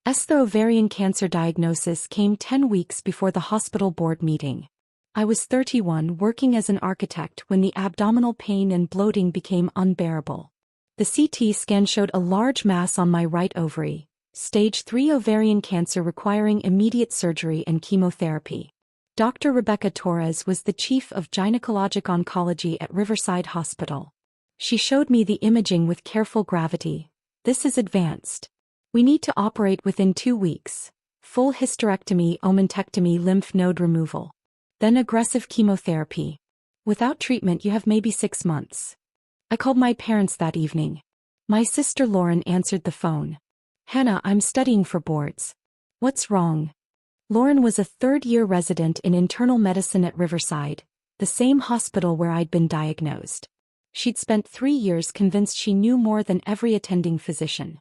SThe ovarian cancer diagnosis came 10 weeks before the hospital board meeting. I was 31 working as an architect when the abdominal pain and bloating became unbearable. The CT scan showed a large mass on my right ovary, stage 3 ovarian cancer requiring immediate surgery and chemotherapy. Dr. Rebecca Torres was the chief of gynecologic oncology at Riverside Hospital. She showed me the imaging with careful gravity. This is advanced. We need to operate within 2 weeks. Full hysterectomy, omentectomy, lymph node removal. Then aggressive chemotherapy. Without treatment you have maybe 6 months. I called my parents that evening. My sister Lauren answered the phone. Hannah, I'm studying for boards. What's wrong? Lauren was a third-year resident in internal medicine at Riverside, the same hospital where I'd been diagnosed. She'd spent 3 years convinced she knew more than every attending physician.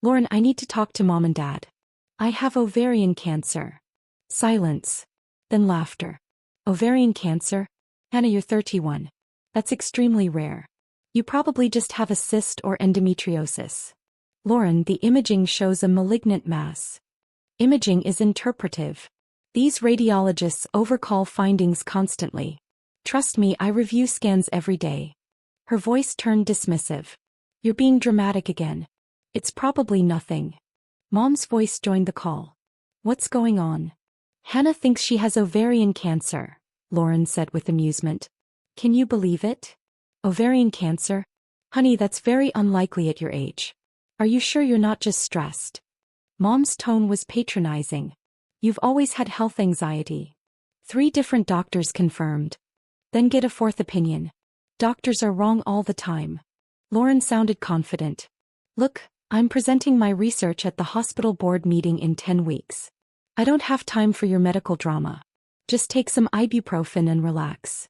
Lauren, I need to talk to Mom and Dad. I have ovarian cancer. Silence. Then laughter. Ovarian cancer? Hannah, you're 31. That's extremely rare. You probably just have a cyst or endometriosis. Lauren, the imaging shows a malignant mass. Imaging is interpretive. These radiologists overcall findings constantly. Trust me, I review scans every day. Her voice turned dismissive. You're being dramatic again. It's probably nothing. Mom's voice joined the call. What's going on? Hannah thinks she has ovarian cancer, Lauren said with amusement. Can you believe it? Ovarian cancer? Honey, that's very unlikely at your age. Are you sure you're not just stressed? Mom's tone was patronizing. You've always had health anxiety. 3 different doctors confirmed. Then get a 4th opinion. Doctors are wrong all the time. Lauren sounded confident. Look, I'm presenting my research at the hospital board meeting in 10 weeks. I don't have time for your medical drama. Just take some ibuprofen and relax.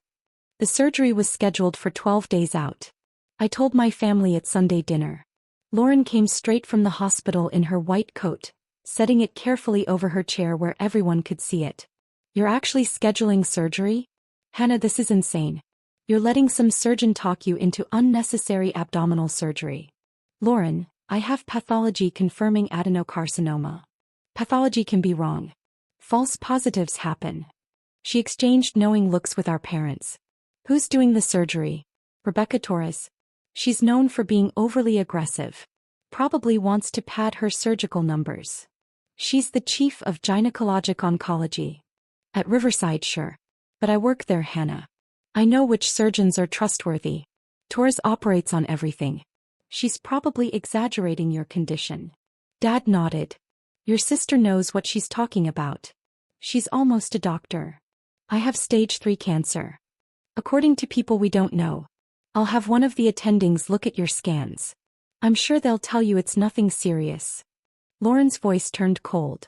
The surgery was scheduled for 12 days out. I told my family at Sunday dinner. Lauren came straight from the hospital in her white coat, setting it carefully over her chair where everyone could see it. You're actually scheduling surgery? Hannah, this is insane. You're letting some surgeon talk you into unnecessary abdominal surgery. Lauren, I have pathology confirming adenocarcinoma. Pathology can be wrong. False positives happen. She exchanged knowing looks with our parents. Who's doing the surgery? Rebecca Torres. She's known for being overly aggressive. Probably wants to pad her surgical numbers. She's the chief of gynecologic oncology. At Riverside, sure. But I work there, Hannah. I know which surgeons are trustworthy. Torres operates on everything. She's probably exaggerating your condition. Dad nodded. Your sister knows what she's talking about. She's almost a doctor. I have stage 3 cancer. According to people we don't know. I'll have one of the attendings look at your scans. I'm sure they'll tell you it's nothing serious. Lauren's voice turned cold.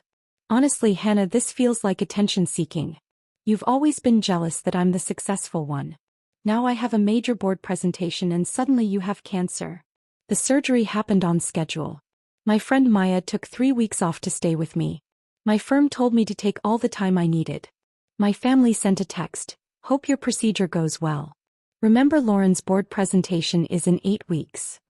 Honestly, Hannah, this feels like attention-seeking. You've always been jealous that I'm the successful one. Now I have a major board presentation and suddenly you have cancer. The surgery happened on schedule. My friend Maya took 3 weeks off to stay with me. My firm told me to take all the time I needed. My family sent a text. Hope your procedure goes well. Remember, Lauren's board presentation is in 8 weeks.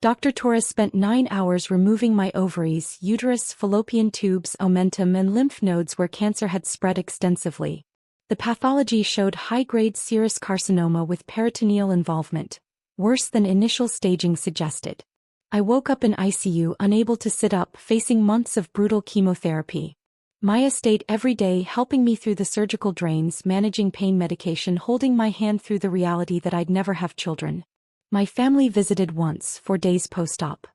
Dr. Torres spent 9 hours removing my ovaries, uterus, fallopian tubes, omentum and lymph nodes where cancer had spread extensively. The pathology showed high-grade serous carcinoma with peritoneal involvement, worse than initial staging suggested. I woke up in ICU unable to sit up, facing months of brutal chemotherapy. Maya stayed every day helping me through the surgical drains, managing pain medication, holding my hand through the reality that I'd never have children. My family visited once, 4 days post-op.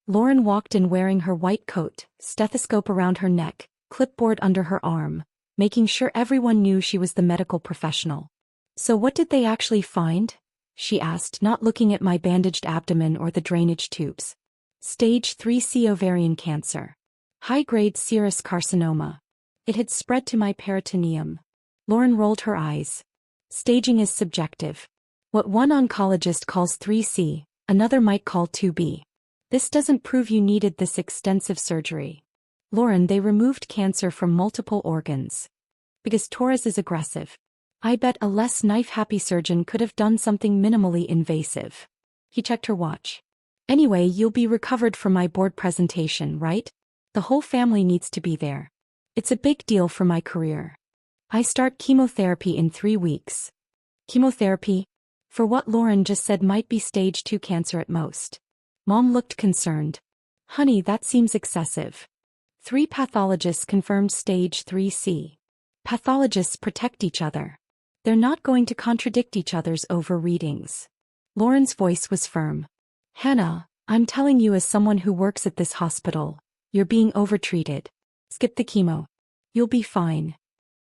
Lauren walked in wearing her white coat, stethoscope around her neck, clipboard under her arm, making sure everyone knew she was the medical professional. So what did they actually find? She asked, not looking at my bandaged abdomen or the drainage tubes. Stage 3C ovarian cancer. High-grade serous carcinoma. It had spread to my peritoneum. Lauren rolled her eyes. Staging is subjective. What one oncologist calls 3C, another might call 2B. This doesn't prove you needed this extensive surgery. Lauren, they removed cancer from multiple organs. Because Torres is aggressive. I bet a less knife-happy surgeon could have done something minimally invasive. He checked her watch. Anyway, you'll be recovered from my board presentation, right? The whole family needs to be there. It's a big deal for my career. I start chemotherapy in 3 weeks. Chemotherapy? For what Lauren just said might be stage 2 cancer at most. Mom looked concerned. Honey, that seems excessive. 3 pathologists confirmed stage 3C. Pathologists protect each other. They're not going to contradict each other's over readings. Lauren's voice was firm. Hannah, I'm telling you as someone who works at this hospital, you're being overtreated. Skip the chemo. You'll be fine.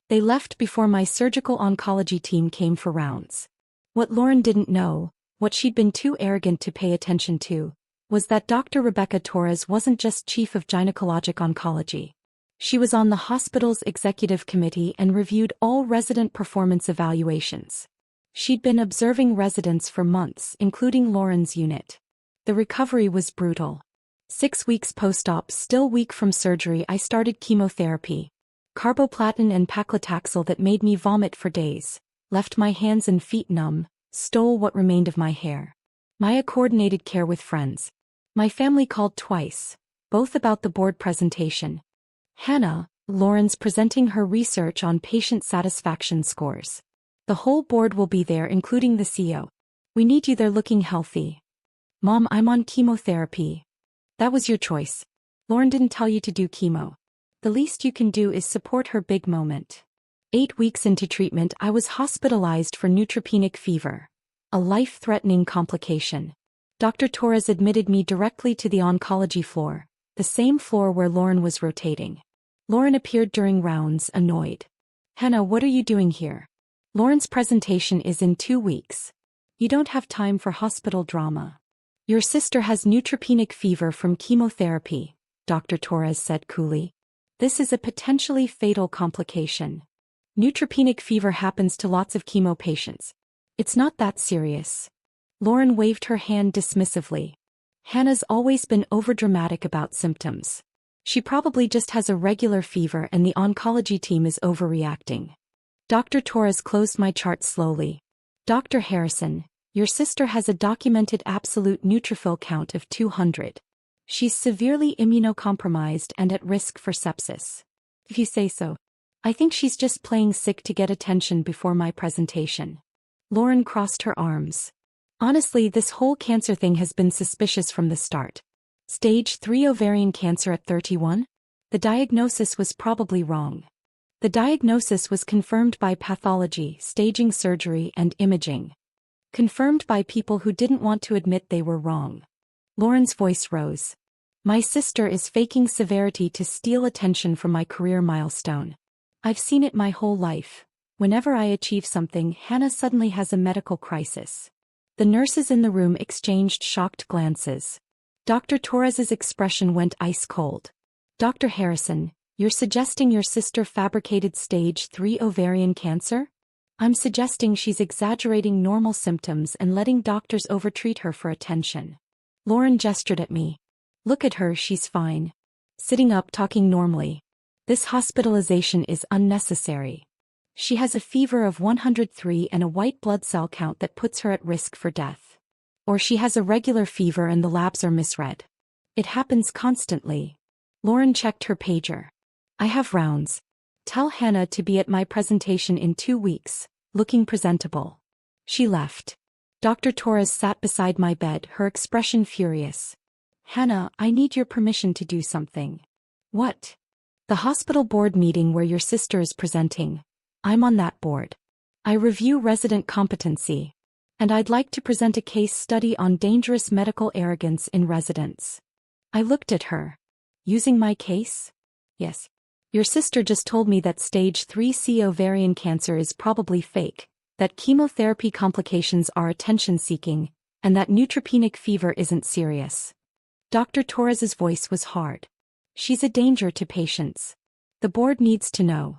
They left before my surgical oncology team came for rounds. What Lauren didn't know, what she'd been too arrogant to pay attention to, was that Dr. Rebecca Torres wasn't just chief of gynecologic oncology. She was on the hospital's executive committee and reviewed all resident performance evaluations. She'd been observing residents for months, including Lauren's unit. The recovery was brutal. 6 weeks post-op, still weak from surgery, I started chemotherapy. Carboplatin and paclitaxel that made me vomit for days, left my hands and feet numb, stole what remained of my hair. Maya coordinated care with friends. My family called twice, both about the board presentation. Hannah, Lauren's presenting her research on patient satisfaction scores. The whole board will be there, including the CEO. We need you there looking healthy. Mom, I'm on chemotherapy. That was your choice. Lauren didn't tell you to do chemo. The least you can do is support her big moment. 8 weeks into treatment, I was hospitalized for neutropenic fever, a life-threatening complication. Dr. Torres admitted me directly to the oncology floor, the same floor where Lauren was rotating. Lauren appeared during rounds, annoyed. Hannah, what are you doing here? Lauren's presentation is in 2 weeks. You don't have time for hospital drama. Your sister has neutropenic fever from chemotherapy, Dr. Torres said coolly. This is a potentially fatal complication. Neutropenic fever happens to lots of chemo patients. It's not that serious. Lauren waved her hand dismissively. Hannah's always been overdramatic about symptoms. She probably just has a regular fever and the oncology team is overreacting. Dr. Torres closed my chart slowly. Dr. Harrison, your sister has a documented absolute neutrophil count of 200. She's severely immunocompromised and at risk for sepsis. If you say so. I think she's just playing sick to get attention before my presentation. Lauren crossed her arms. Honestly, this whole cancer thing has been suspicious from the start. Stage 3 ovarian cancer at 31? The diagnosis was probably wrong. The diagnosis was confirmed by pathology, staging surgery, and imaging. Confirmed by people who didn't want to admit they were wrong. Lauren's voice rose. My sister is faking severity to steal attention from my career milestone. I've seen it my whole life. Whenever I achieve something, Hannah suddenly has a medical crisis. The nurses in the room exchanged shocked glances. Dr. Torres's expression went ice cold. Dr. Harrison, you're suggesting your sister fabricated stage 3 ovarian cancer? I'm suggesting she's exaggerating normal symptoms and letting doctors overtreat her for attention. Lauren gestured at me. Look at her, she's fine. Sitting up, talking normally. This hospitalization is unnecessary. She has a fever of 103 and a white blood cell count that puts her at risk for death. Or she has a regular fever and the labs are misread. It happens constantly. Lauren checked her pager. I have rounds. Tell Hannah to be at my presentation in 2 weeks, looking presentable. She left. Dr. Torres sat beside my bed, her expression furious. Hannah, I need your permission to do something. What? The hospital board meeting where your sister is presenting. I'm on that board. I review resident competency. And I'd like to present a case study on dangerous medical arrogance in residents. I looked at her. Using my case? Yes. Your sister just told me that stage 3C ovarian cancer is probably fake, that chemotherapy complications are attention-seeking, and that neutropenic fever isn't serious. Dr. Torres's voice was hard. She's a danger to patients. The board needs to know.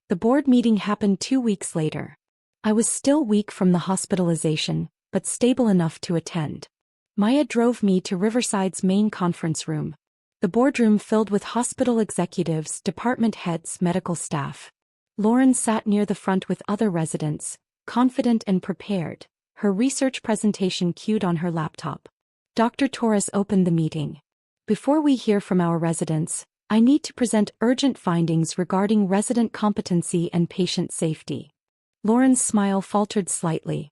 The board meeting happened 2 weeks later. I was still weak from the hospitalization, but stable enough to attend. Maya drove me to Riverside's main conference room. The boardroom filled with hospital executives, department heads, medical staff. Lauren sat near the front with other residents, confident and prepared, her research presentation queued on her laptop. Dr. Torres opened the meeting. Before we hear from our residents, I need to present urgent findings regarding resident competency and patient safety. Lauren's smile faltered slightly.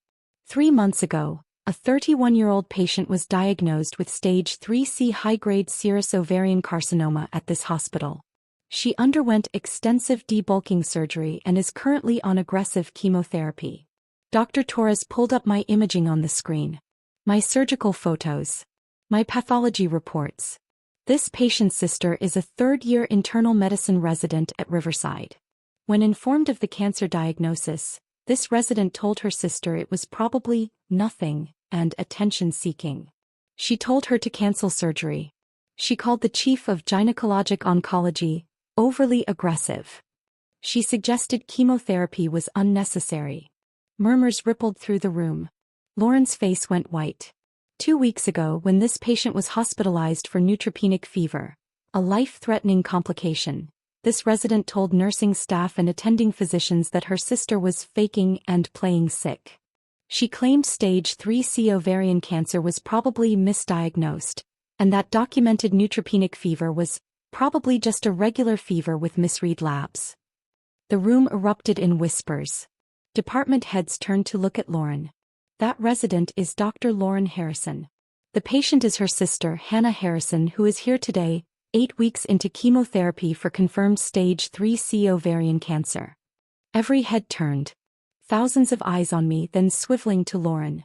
3 months ago, a 31-year-old patient was diagnosed with stage 3C high-grade serous ovarian carcinoma at this hospital. She underwent extensive debulking surgery and is currently on aggressive chemotherapy. Dr. Torres pulled up my imaging on the screen. My surgical photos. My pathology reports. This patient's sister is a third-year internal medicine resident at Riverside. When informed of the cancer diagnosis, this resident told her sister it was probably nothing and attention-seeking. She told her to cancel surgery. She called the chief of gynecologic oncology overly aggressive. She suggested chemotherapy was unnecessary. Murmurs rippled through the room. Lauren's face went white. 2 weeks ago, when this patient was hospitalized for neutropenic fever, a life-threatening complication, this resident told nursing staff and attending physicians that her sister was faking and playing sick. She claimed stage 3C ovarian cancer was probably misdiagnosed, and that documented neutropenic fever was probably just a regular fever with misread labs. The room erupted in whispers. Department heads turned to look at Lauren. That resident is Dr. Lauren Harrison. The patient is her sister, Hannah Harrison, who is here today, 8 weeks into chemotherapy for confirmed stage 3C ovarian cancer. Every head turned. Thousands of eyes on me, then swiveling to Lauren.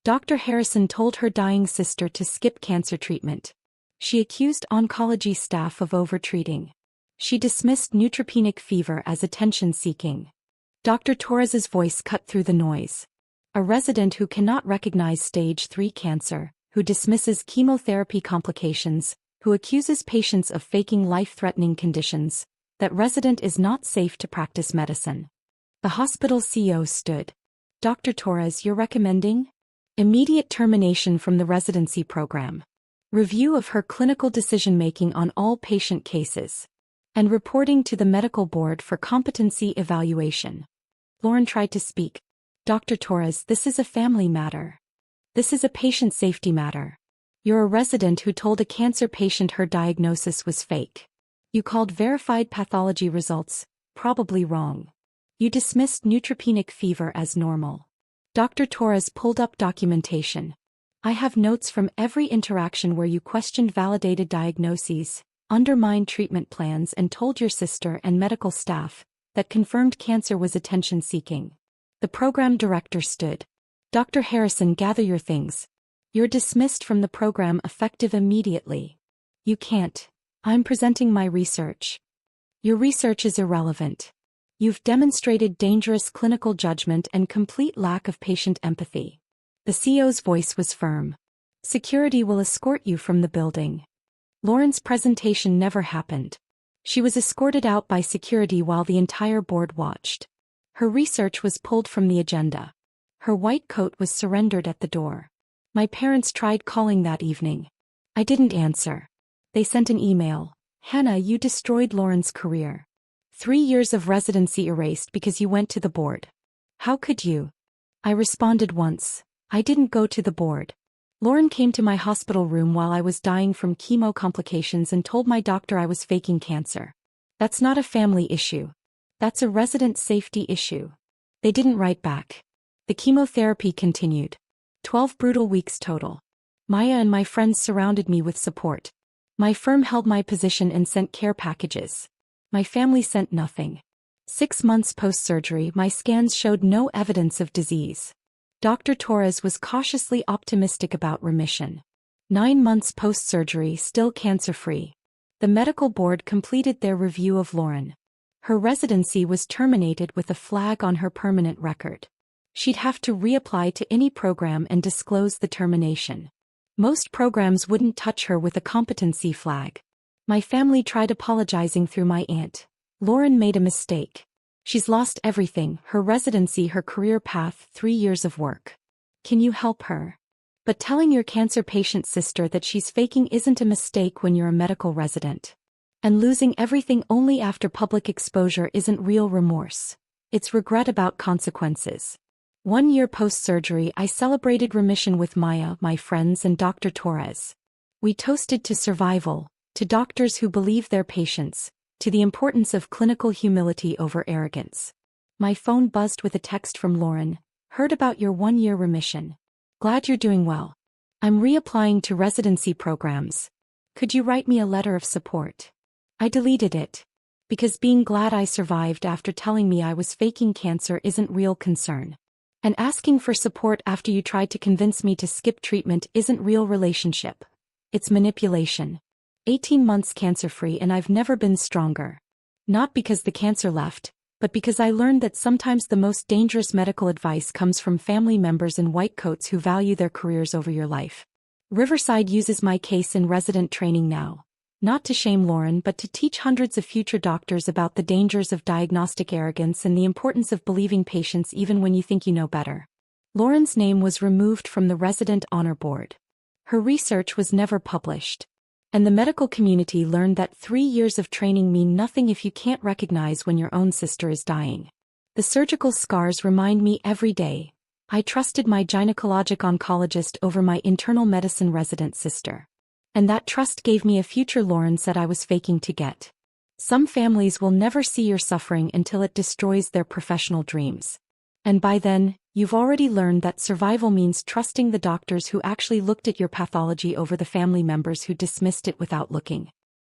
Dr. Harrison told her dying sister to skip cancer treatment. She accused oncology staff of overtreating. She dismissed neutropenic fever as attention-seeking. Dr. Torres's voice cut through the noise. A resident who cannot recognize stage 3 cancer, who dismisses chemotherapy complications, who accuses patients of faking life-threatening conditions, that resident is not safe to practice medicine. The hospital CEO stood. Dr. Torres, you're recommending? Immediate termination from the residency program. Review of her clinical decision-making on all patient cases. And reporting to the medical board for competency evaluation. Lauren tried to speak. Dr. Torres, this is a family matter. This is a patient safety matter. You're a resident who told a cancer patient her diagnosis was fake. You called verified pathology results probably wrong. You dismissed neutropenic fever as normal. Dr. Torres pulled up documentation. I have notes from every interaction where you questioned validated diagnoses, undermined treatment plans, and told your sister and medical staff that confirmed cancer was attention-seeking. The program director stood. Dr. Harrison, gather your things. You're dismissed from the program effective immediately. You can't. I'm presenting my research. Your research is irrelevant. You've demonstrated dangerous clinical judgment and complete lack of patient empathy. The CEO's voice was firm. Security will escort you from the building. Lauren's presentation never happened. She was escorted out by security while the entire board watched. Her research was pulled from the agenda. Her white coat was surrendered at the door. My parents tried calling that evening. I didn't answer. They sent an email. Hannah, you destroyed Lauren's career. 3 years of residency erased because you went to the board. How could you? I responded once. I didn't go to the board. Lauren came to my hospital room while I was dying from chemo complications and told my doctor I was faking cancer. That's not a family issue. That's a resident safety issue. They didn't write back. The chemotherapy continued. 12 brutal weeks total. Maya and my friends surrounded me with support. My firm held my position and sent care packages. My family sent nothing. 6 months post-surgery, my scans showed no evidence of disease. Dr. Torres was cautiously optimistic about remission. 9 months post-surgery, still cancer-free. The medical board completed their review of Lauren. Her residency was terminated with a flag on her permanent record. She'd have to reapply to any program and disclose the termination. Most programs wouldn't touch her with a competency flag. My family tried apologizing through my aunt. Lauren made a mistake. She's lost everything, her residency, her career path, 3 years of work. Can you help her? But telling your cancer patient sister that she's faking isn't a mistake when you're a medical resident. And losing everything only after public exposure isn't real remorse. It's regret about consequences. 1 year post-surgery, I celebrated remission with Maya, my friends, and Dr. Torres. We toasted to survival, to doctors who believe their patients, to the importance of clinical humility over arrogance. My phone buzzed with a text from Lauren. Heard about your 1-year remission. Glad you're doing well. I'm reapplying to residency programs. Could you write me a letter of support? I deleted it. Because being glad I survived after telling me I was faking cancer isn't real concern. And asking for support after you tried to convince me to skip treatment isn't real relationship. It's manipulation. 18 months cancer-free and I've never been stronger. Not because the cancer left, but because I learned that sometimes the most dangerous medical advice comes from family members in white coats who value their careers over your life. Riverside uses my case in resident training now. Not to shame Lauren but to teach hundreds of future doctors about the dangers of diagnostic arrogance and the importance of believing patients even when you think you know better. Lauren's name was removed from the resident honor board. Her research was never published. And the medical community learned that 3 years of training mean nothing if you can't recognize when your own sister is dying. The surgical scars remind me every day. I trusted my gynecologic oncologist over my internal medicine resident sister. And that trust gave me a future Lauren said I was faking to get. Some families will never see your suffering until it destroys their professional dreams. And by then, you've already learned that survival means trusting the doctors who actually looked at your pathology over the family members who dismissed it without looking.